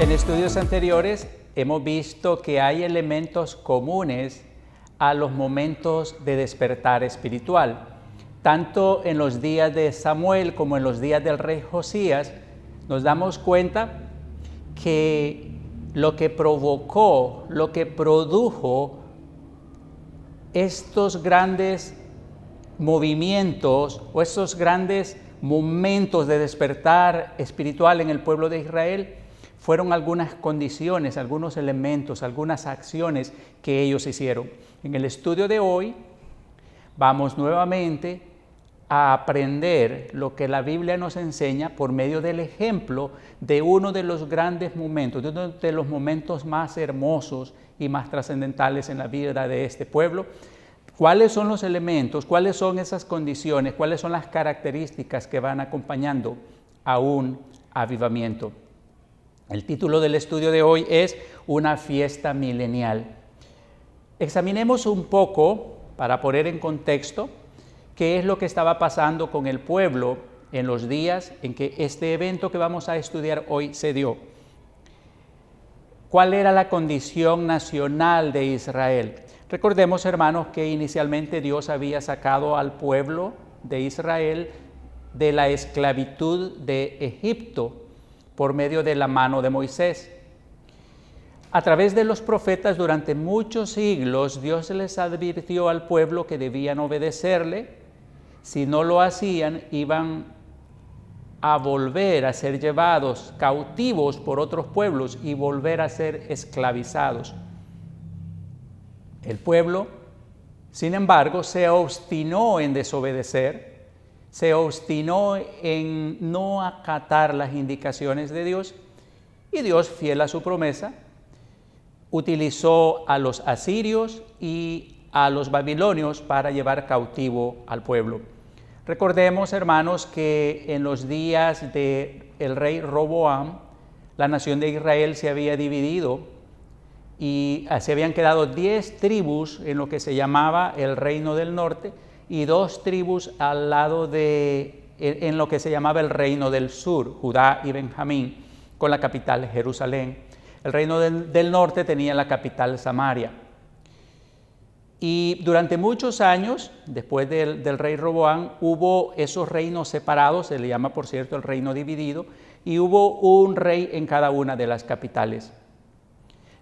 En estudios anteriores hemos visto que hay elementos comunes a los momentos de despertar espiritual. Tanto en los días de Samuel como en los días del rey Josías, nos damos cuenta que lo que provocó, lo que produjo estos grandes movimientos o estos grandes momentos de despertar espiritual en el pueblo de Israel fueron algunas condiciones, algunos elementos, algunas acciones que ellos hicieron. En el estudio de hoy vamos nuevamente a aprender lo que la Biblia nos enseña por medio del ejemplo de uno de los grandes momentos, de uno de los momentos más hermosos y más trascendentales en la vida de este pueblo. ¿Cuáles son los elementos? ¿Cuáles son esas condiciones? ¿Cuáles son las características que van acompañando a un avivamiento? El título del estudio de hoy es Una fiesta milenial. Examinemos un poco, para poner en contexto, qué es lo que estaba pasando con el pueblo en los días en que este evento que vamos a estudiar hoy se dio. ¿Cuál era la condición nacional de Israel? Recordemos, hermanos, que inicialmente Dios había sacado al pueblo de Israel de la esclavitud de Egipto por medio de la mano de Moisés. A través de los profetas durante muchos siglos, Dios les advirtió al pueblo que debían obedecerle. Si no lo hacían, iban a volver a ser llevados cautivos por otros pueblos y volver a ser esclavizados. El pueblo, sin embargo, se obstinó en desobedecer, se obstinó en no acatar las indicaciones de Dios, y Dios, fiel a su promesa, utilizó a los asirios y a los babilonios para llevar cautivo al pueblo. Recordemos, hermanos, que en los días del rey Roboam, la nación de Israel se había dividido y se habían quedado 10 tribus en lo que se llamaba el reino del norte y 2 tribus al lado en lo que se llamaba el reino del sur, Judá y Benjamín, con la capital Jerusalén. El reino del norte tenía la capital Samaria. Y durante muchos años, después del rey Roboam, hubo esos reinos separados, se le llama, por cierto, el reino dividido, y hubo un rey en cada una de las capitales.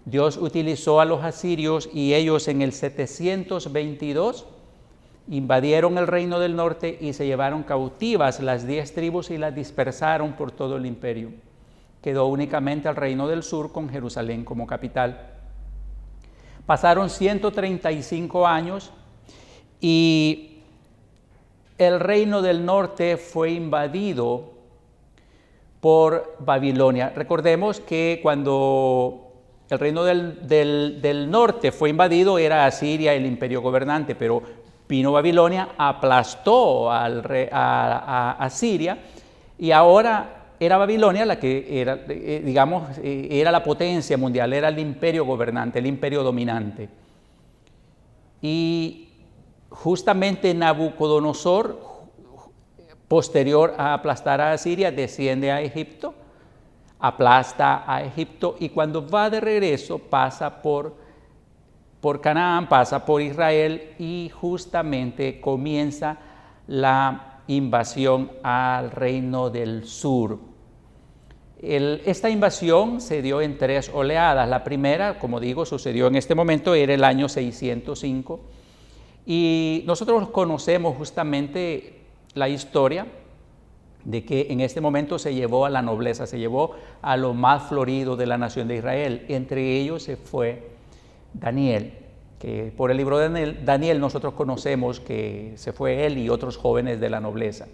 Dios utilizó a los asirios y ellos en el 722 invadieron el reino del norte y se llevaron cautivas las 10 tribus y las dispersaron por todo el imperio. Quedó únicamente el reino del sur con Jerusalén como capital. Pasaron 135 años y el reino del norte fue invadido por Babilonia. Recordemos que cuando el reino del norte fue invadido era Asiria el imperio gobernante, pero vino Babilonia, aplastó a Asiria y ahora era Babilonia la que era, era la potencia mundial, era el imperio gobernante, el imperio dominante. Y justamente Nabucodonosor, posterior a aplastar a Asiria, desciende a Egipto, aplasta a Egipto y cuando va de regreso pasa por Canaán, pasa por Israel y justamente comienza la invasión al reino del sur. Esta invasión se dio en 3 oleadas. La primera, como digo, sucedió en este momento, era el año 605 y nosotros conocemos justamente la historia de que en este momento se llevó a la nobleza, se llevó a lo más florido de la nación de Israel. Entre ellos se fue Daniel, que por el libro de Daniel nosotros conocemos que se fue él y otros jóvenes de la nobleza.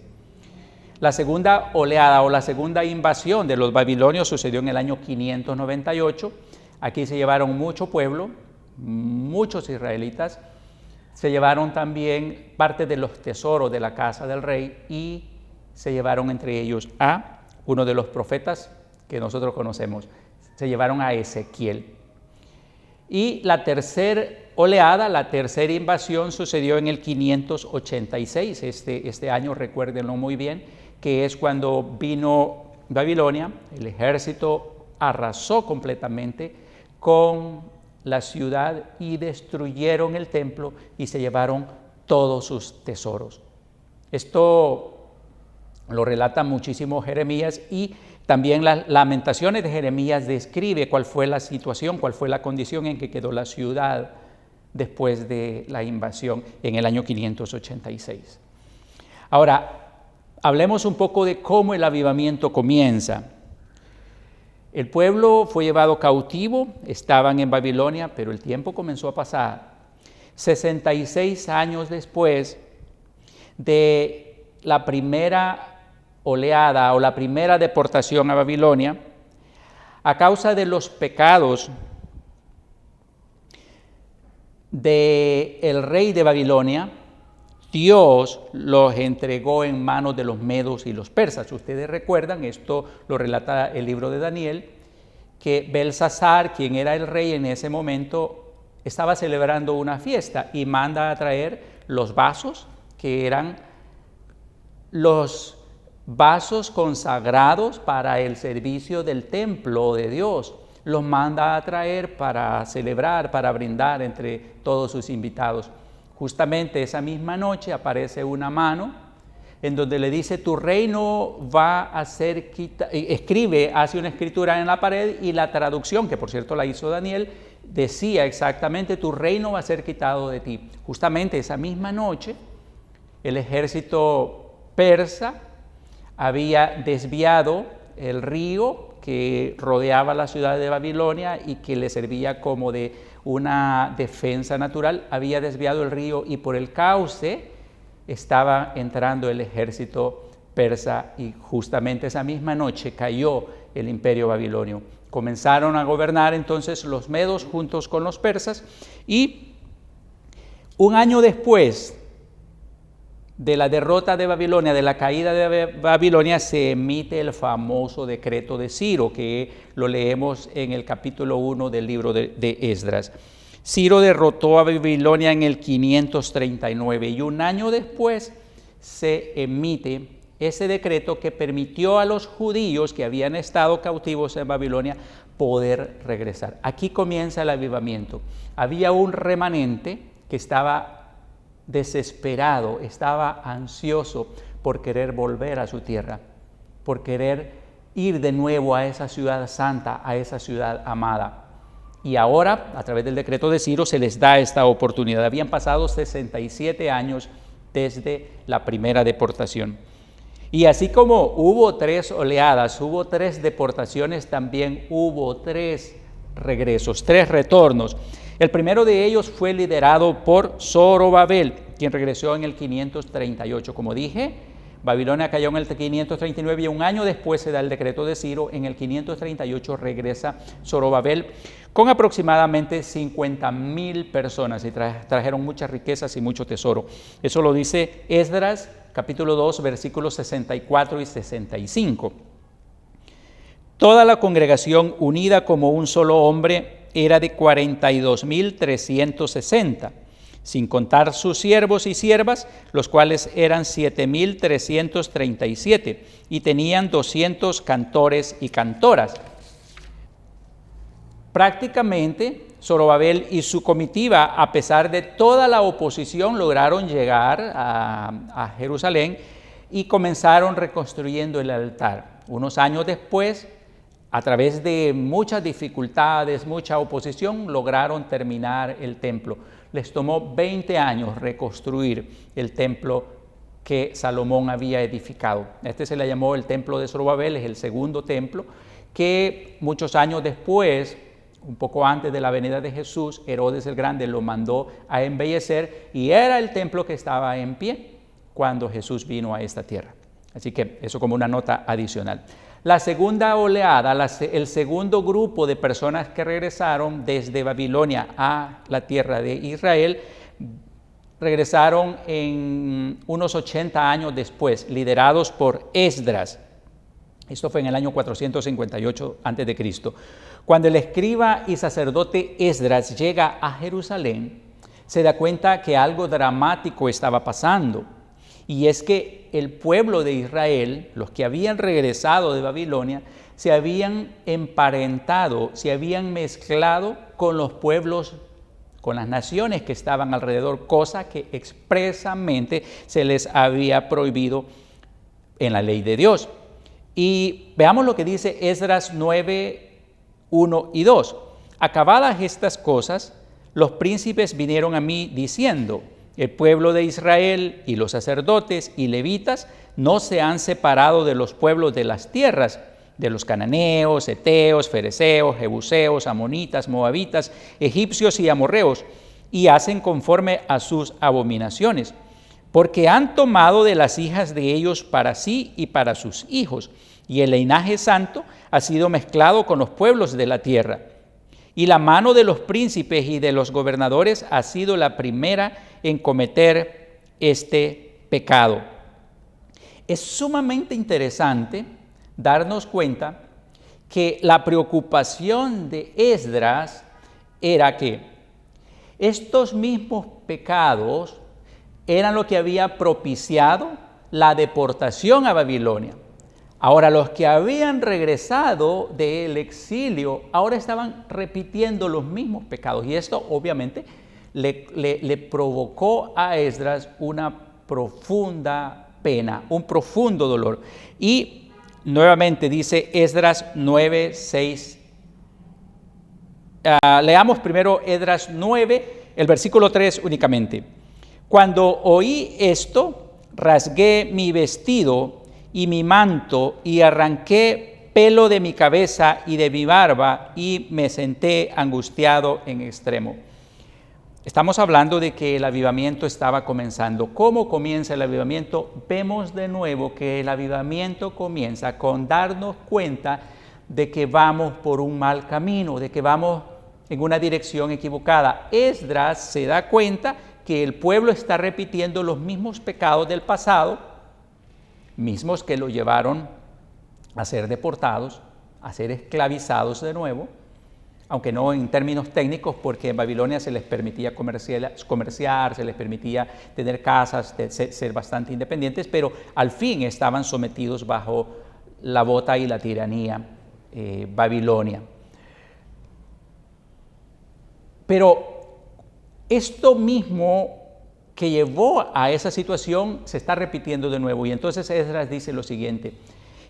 La segunda oleada o la segunda invasión de los babilonios sucedió en el año 598. Aquí se llevaron mucho pueblo, muchos israelitas. Se llevaron también parte de los tesoros de la casa del rey y se llevaron entre ellos a uno de los profetas que nosotros conocemos. Se llevaron a Ezequiel. Y la tercera oleada, la tercera invasión sucedió en el 586. Este año, recuérdenlo muy bien, que es cuando vino Babilonia, el ejército arrasó completamente con la ciudad y destruyeron el templo y se llevaron todos sus tesoros. Esto lo relata muchísimo Jeremías, y también las Lamentaciones de Jeremías describe cuál fue la situación, cuál fue la condición en que quedó la ciudad después de la invasión en el año 586. Ahora, hablemos un poco de cómo el avivamiento comienza. El pueblo fue llevado cautivo, estaban en Babilonia, pero el tiempo comenzó a pasar. 66 años después de la primera oleada o la primera deportación a Babilonia, a causa de los pecados del rey de Babilonia, Dios los entregó en manos de los medos y los persas. Ustedes recuerdan, esto lo relata el libro de Daniel, que Belsasar, quien era el rey en ese momento, estaba celebrando una fiesta y manda a traer los vasos, que eran los vasos consagrados para el servicio del templo de Dios. Los manda a traer para celebrar, para brindar entre todos sus invitados. Justamente esa misma noche aparece una mano en donde le dice: tu reino va a ser quitado. Escribe, hace una escritura en la pared, y la traducción, que por cierto la hizo Daniel, decía exactamente: tu reino va a ser quitado de ti. Justamente esa misma noche, el ejército persa había desviado el río que rodeaba la ciudad de Babilonia y que le servía como de una defensa natural. Había desviado el río y por el cauce estaba entrando el ejército persa, y justamente esa misma noche cayó el imperio babilonio. Comenzaron a gobernar entonces los medos juntos con los persas, y un año después de la derrota de Babilonia, de la caída de Babilonia, se emite el famoso decreto de Ciro, que lo leemos en el capítulo 1 del libro de Esdras. Ciro derrotó a Babilonia en el 539, y un año después se emite ese decreto que permitió a los judíos que habían estado cautivos en Babilonia poder regresar. Aquí comienza el avivamiento. Había un remanente que estaba desesperado, estaba ansioso por querer volver a su tierra, por querer ir de nuevo a esa ciudad santa, a esa ciudad amada. Y ahora, a través del decreto de Ciro, se les da esta oportunidad. Habían pasado 67 años desde la primera deportación. Y así como hubo 3 oleadas, hubo 3 deportaciones, también hubo 3 regresos, 3 retornos. El primero de ellos fue liderado por Zorobabel, quien regresó en el 538. Como dije, Babilonia cayó en el 539 y un año después se da el decreto de Ciro. En el 538 regresa Zorobabel con aproximadamente 50,000 personas, y trajeron muchas riquezas y mucho tesoro. Eso lo dice Esdras, capítulo 2, versículos 64 y 65. Toda la congregación, unida como un solo hombre, era de 42,360, sin contar sus siervos y siervas, los cuales eran 7,337, y tenían 200 cantores y cantoras. Prácticamente, Zorobabel y su comitiva, a pesar de toda la oposición, lograron llegar a Jerusalén y comenzaron reconstruyendo el altar. Unos años después, a través de muchas dificultades, mucha oposición, lograron terminar el templo. Les tomó 20 años reconstruir el templo que Salomón había edificado. Este se le llamó el templo de Zorobabel, es el segundo templo, que muchos años después, un poco antes de la venida de Jesús, Herodes el Grande lo mandó a embellecer, y era el templo que estaba en pie cuando Jesús vino a esta tierra. Así que eso como una nota adicional. La segunda oleada, el segundo grupo de personas que regresaron desde Babilonia a la tierra de Israel, regresaron en unos 80 años después, liderados por Esdras. Esto fue en el año 458 a.C. Cuando el escriba y sacerdote Esdras llega a Jerusalén, se da cuenta que algo dramático estaba pasando. Y es que el pueblo de Israel, los que habían regresado de Babilonia, se habían emparentado, se habían mezclado con los pueblos, con las naciones que estaban alrededor, cosa que expresamente se les había prohibido en la ley de Dios. Y veamos lo que dice Esdras 9, 1 y 2. Acabadas estas cosas, los príncipes vinieron a mí diciendo: el pueblo de Israel y los sacerdotes y levitas no se han separado de los pueblos de las tierras, de los cananeos, heteos, fereceos, jebuseos, amonitas, moabitas, egipcios y amorreos, y hacen conforme a sus abominaciones, porque han tomado de las hijas de ellos para sí y para sus hijos, y el linaje santo ha sido mezclado con los pueblos de la tierra. Y la mano de los príncipes y de los gobernadores ha sido la primera en cometer este pecado. Es sumamente interesante darnos cuenta que la preocupación de Esdras era que estos mismos pecados eran lo que había propiciado la deportación a Babilonia. Ahora, los que habían regresado del exilio ahora estaban repitiendo los mismos pecados, y esto obviamente le provocó a Esdras una profunda pena, un profundo dolor. Y nuevamente dice Esdras 9, 6. Leamos primero Esdras 9, el versículo 3 únicamente. Cuando oí esto, rasgué mi vestido y mi manto, y arranqué pelo de mi cabeza y de mi barba, y me senté angustiado en extremo. Estamos hablando de que el avivamiento estaba comenzando. ¿Cómo comienza el avivamiento? Vemos de nuevo que el avivamiento comienza con darnos cuenta de que vamos por un mal camino, de que vamos en una dirección equivocada. Esdras se da cuenta que el pueblo está repitiendo los mismos pecados del pasado, mismos que lo llevaron a ser deportados, a ser esclavizados de nuevo, aunque no en términos técnicos, porque en Babilonia se les permitía comerciar, se les permitía tener casas, ser bastante independientes, pero al fin estaban sometidos bajo la bota y la tiranía babilonia. Pero esto mismo que llevó a esa situación se está repitiendo de nuevo, y entonces Esdras dice lo siguiente: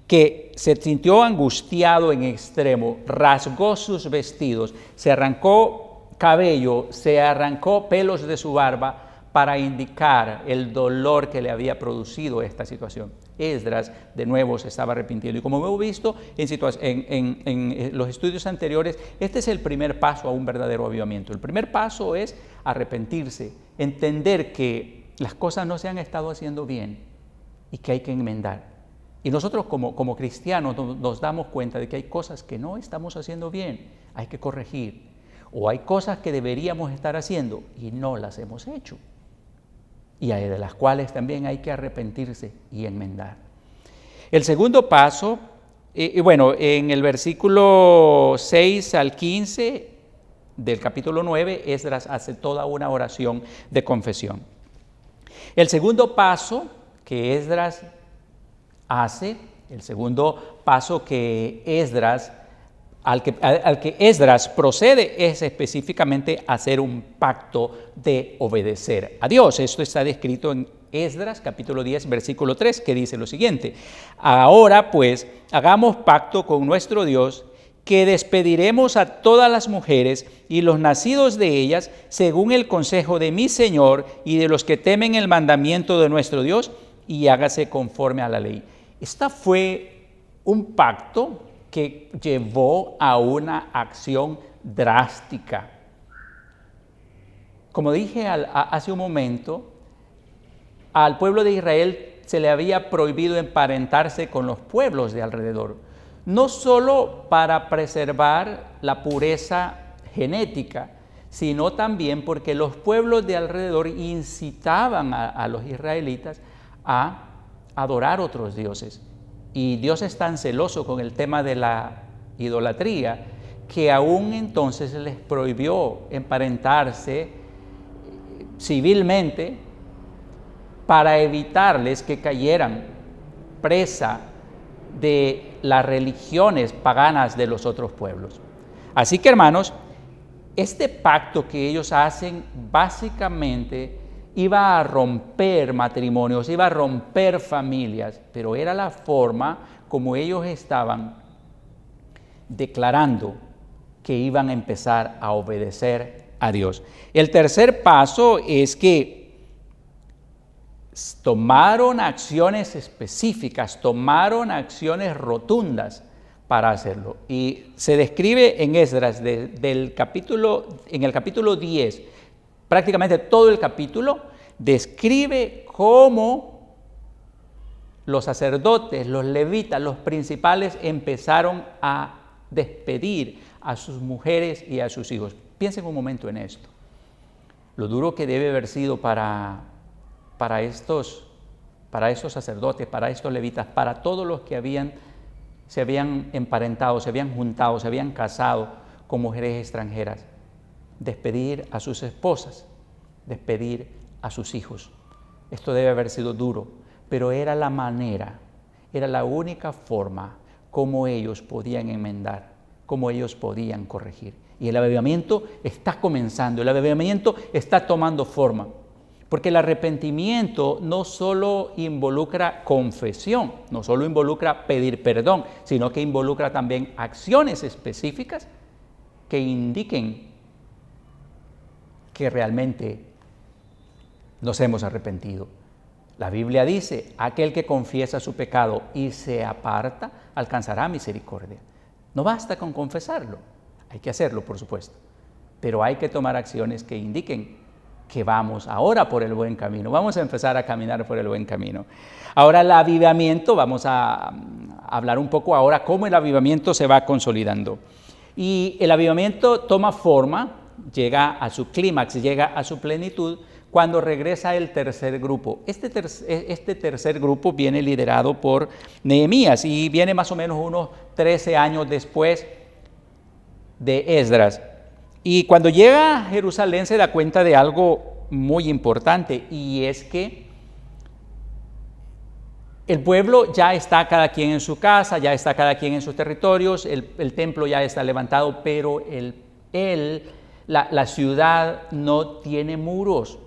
que se sintió angustiado en extremo, rasgó sus vestidos, se arrancó cabello, se arrancó pelos de su barba para indicar el dolor que le había producido esta situación. Esdras de nuevo se estaba arrepintiendo, y como hemos visto en los estudios anteriores, este es el primer paso a un verdadero avivamiento. El primer paso es arrepentirse, entender que las cosas no se han estado haciendo bien y que hay que enmendar. Y nosotros como cristianos nos damos cuenta de que hay cosas que no estamos haciendo bien, hay que corregir, o hay cosas que deberíamos estar haciendo y no las hemos hecho, y hay de las cuales también hay que arrepentirse y enmendar. El segundo paso, en el versículo 6 al 15 del capítulo 9, Esdras hace toda una oración de confesión. El segundo paso que Esdras hace, el segundo paso que Esdras, al que Esdras procede, es específicamente hacer un pacto de obedecer a Dios. Esto está descrito en Esdras capítulo 10, versículo 3, que dice lo siguiente: ahora pues hagamos pacto con nuestro Dios, que despediremos a todas las mujeres y los nacidos de ellas, según el consejo de mi Señor y de los que temen el mandamiento de nuestro Dios, y hágase conforme a la ley. Esta fue un pacto que llevó a una acción drástica. Como dije hace un momento, al pueblo de Israel se le había prohibido emparentarse con los pueblos de alrededor, no solo para preservar la pureza genética, sino también porque los pueblos de alrededor incitaban a los israelitas a adorar otros dioses. Y Dios es tan celoso con el tema de la idolatría que aún entonces les prohibió emparentarse civilmente para evitarles que cayeran presa de las religiones paganas de los otros pueblos. Así que, hermanos, este pacto que ellos hacen básicamente iba a romper matrimonios, iba a romper familias, pero era la forma como ellos estaban declarando que iban a empezar a obedecer a Dios. El tercer paso es que tomaron acciones específicas, tomaron acciones rotundas para hacerlo. Y se describe en Esdras en el capítulo 10, prácticamente todo el capítulo describe cómo los sacerdotes, los levitas, los principales empezaron a despedir a sus mujeres y a sus hijos. Piensen un momento en esto. Lo duro que debe haber sido para estos sacerdotes, para estos levitas, para todos los que se habían emparentado, se habían juntado, se habían casado con mujeres extranjeras. Despedir a sus esposas, despedir a sus hijos. Esto debe haber sido duro, pero era la manera, era la única forma como ellos podían enmendar, como ellos podían corregir. Y el avivamiento está comenzando, el avivamiento está tomando forma, porque el arrepentimiento no solo involucra confesión, no solo involucra pedir perdón, sino que involucra también acciones específicas que indiquen que realmente nos hemos arrepentido. La Biblia dice, aquel que confiesa su pecado y se aparta, alcanzará misericordia. No basta con confesarlo, hay que hacerlo, por supuesto, pero hay que tomar acciones que indiquen que vamos ahora por el buen camino, vamos a empezar a caminar por el buen camino. Ahora el avivamiento, vamos a hablar un poco ahora cómo el avivamiento se va consolidando. Y el avivamiento toma forma, llega a su clímax, llega a su plenitud, cuando regresa el tercer grupo. Este tercer grupo viene liderado por Nehemías y viene más o menos unos 13 años después de Esdras. Y cuando llega a Jerusalén se da cuenta de algo muy importante, y es que el pueblo ya está cada quien en su casa, ya está cada quien en sus territorios, el templo ya está levantado, pero la ciudad no tiene muros.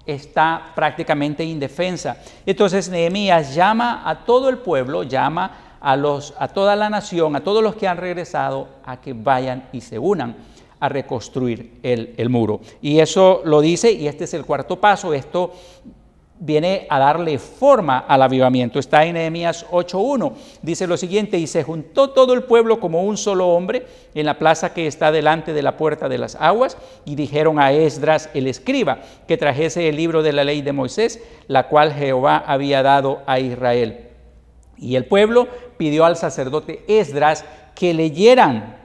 Está prácticamente indefensa. Entonces Nehemías llama a todo el pueblo, llama a toda la nación, a todos los que han regresado, a que vayan y se unan a reconstruir el muro. Y eso lo dice, y este es el cuarto paso. Esto viene a darle forma al avivamiento. Está en Nehemías 8:1. Dice lo siguiente: y se juntó todo el pueblo como un solo hombre en la plaza que está delante de la puerta de las aguas, y dijeron a Esdras el escriba que trajese el libro de la ley de Moisés, la cual Jehová había dado a Israel. Y el pueblo pidió al sacerdote Esdras que leyeran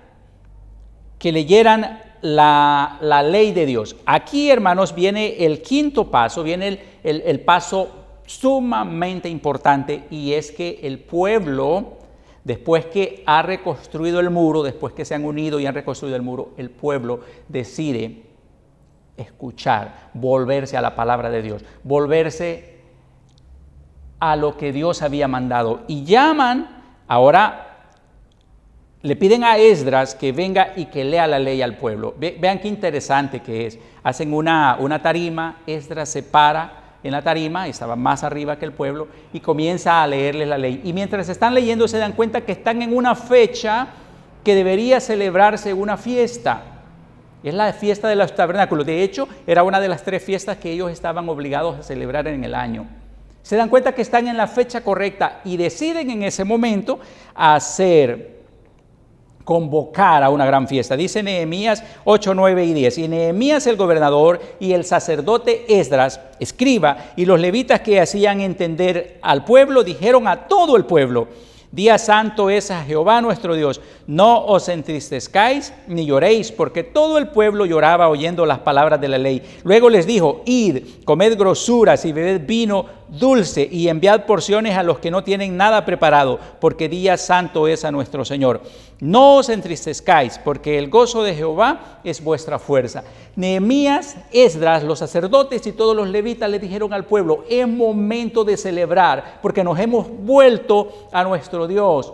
la ley de Dios. Aquí, hermanos, viene el quinto paso, viene el paso sumamente importante, y es que el pueblo, después que ha reconstruido el muro, después que se han unido y han reconstruido el muro, el pueblo decide escuchar, volverse a la palabra de Dios, volverse a lo que Dios había mandado, y le piden a Esdras que venga y que lea la ley al pueblo. Vean qué interesante que es. Hacen una tarima, Esdras se para en la tarima, estaba más arriba que el pueblo, y comienza a leerles la ley. Y mientras están leyendo se dan cuenta que están en una fecha que debería celebrarse una fiesta. Es la fiesta de los tabernáculos. De hecho, era una de las 3 fiestas que ellos estaban obligados a celebrar en el año. Se dan cuenta que están en la fecha correcta y deciden en ese momento convocar a una gran fiesta. Dice Nehemías 8, 9 y 10. Y Nehemías el gobernador y el sacerdote Esdras, escriba, y los levitas que hacían entender al pueblo, dijeron a todo el pueblo: día santo es a Jehová nuestro Dios, no os entristezcáis ni lloréis, porque todo el pueblo lloraba oyendo las palabras de la ley. Luego les dijo: id, comed grosuras y bebed vino dulce y enviad porciones a los que no tienen nada preparado, porque día santo es a nuestro Señor. No os entristezcáis, porque el gozo de Jehová es vuestra fuerza. Nehemías, Esdras, los sacerdotes y todos los levitas le dijeron al pueblo: es momento de celebrar, porque nos hemos vuelto a nuestro Dios.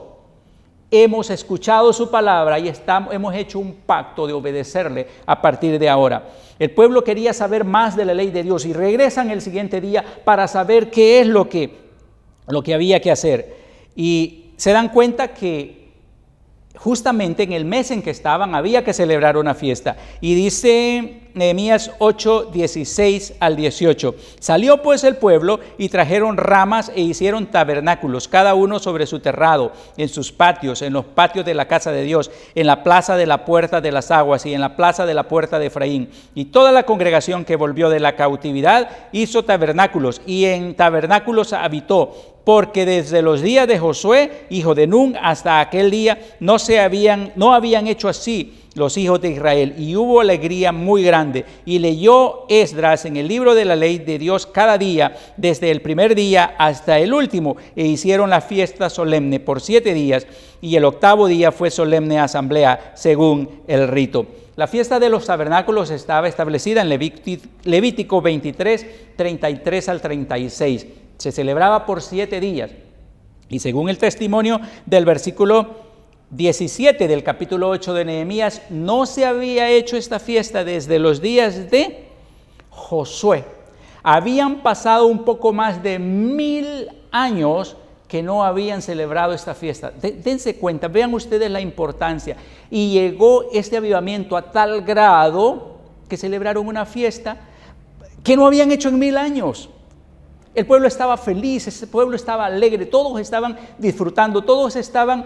Hemos escuchado su palabra y hemos hecho un pacto de obedecerle a partir de ahora. El pueblo quería saber más de la ley de Dios y regresan el siguiente día para saber qué es lo que había que hacer. Y se dan cuenta que justamente en el mes en que estaban había que celebrar una fiesta. Y dice Nehemías 8, 16 al 18. Salió pues el pueblo y trajeron ramas e hicieron tabernáculos, cada uno sobre su terrado, en sus patios, en los patios de la casa de Dios, en la plaza de la puerta de las aguas y en la plaza de la puerta de Efraín. Y toda la congregación que volvió de la cautividad hizo tabernáculos, y en tabernáculos habitó, porque desde los días de Josué, hijo de Nun, hasta aquel día no habían hecho así los hijos de Israel, y hubo alegría muy grande. Y leyó Esdras en el libro de la ley de Dios cada día, desde el primer día hasta el último, e hicieron la fiesta solemne por 7 días, y el 8º día fue solemne asamblea, según el rito. La fiesta de los tabernáculos estaba establecida en Levítico 23, 33 al 36. Se celebraba por 7 días. Y según el testimonio del versículo 17 del capítulo 8 de Nehemías, no se había hecho esta fiesta desde los días de Josué. Habían pasado un poco más de 1000 años que no habían celebrado esta fiesta. Dense cuenta, vean ustedes la importancia. Y llegó este avivamiento a tal grado que celebraron una fiesta que no habían hecho en 1000 años. El pueblo estaba feliz, ese pueblo estaba alegre, todos estaban disfrutando, todos estaban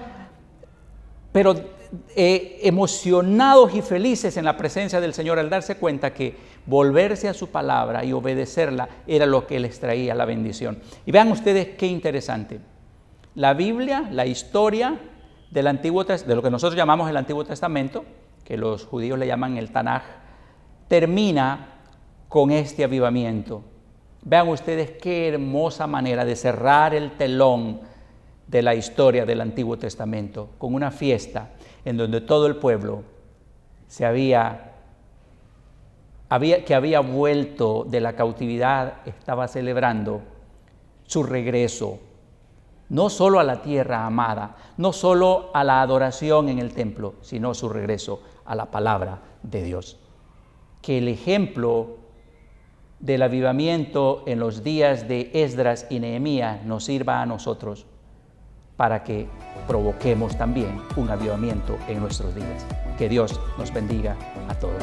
emocionados y felices en la presencia del Señor, al darse cuenta que volverse a su palabra y obedecerla era lo que les traía la bendición. Y vean ustedes qué interesante. La Biblia, la historia del Antiguo Testamento, de lo que nosotros llamamos el Antiguo Testamento, que los judíos le llaman el Tanaj, termina con este avivamiento. Vean ustedes qué hermosa manera de cerrar el telón de la historia del Antiguo Testamento, con una fiesta en donde todo el pueblo que había vuelto de la cautividad estaba celebrando su regreso, no solo a la tierra amada, no solo a la adoración en el templo, sino su regreso a la palabra de Dios. Que el ejemplo del avivamiento en los días de Esdras y Nehemías nos sirva a nosotros para que provoquemos también un avivamiento en nuestros días. Que Dios nos bendiga a todos.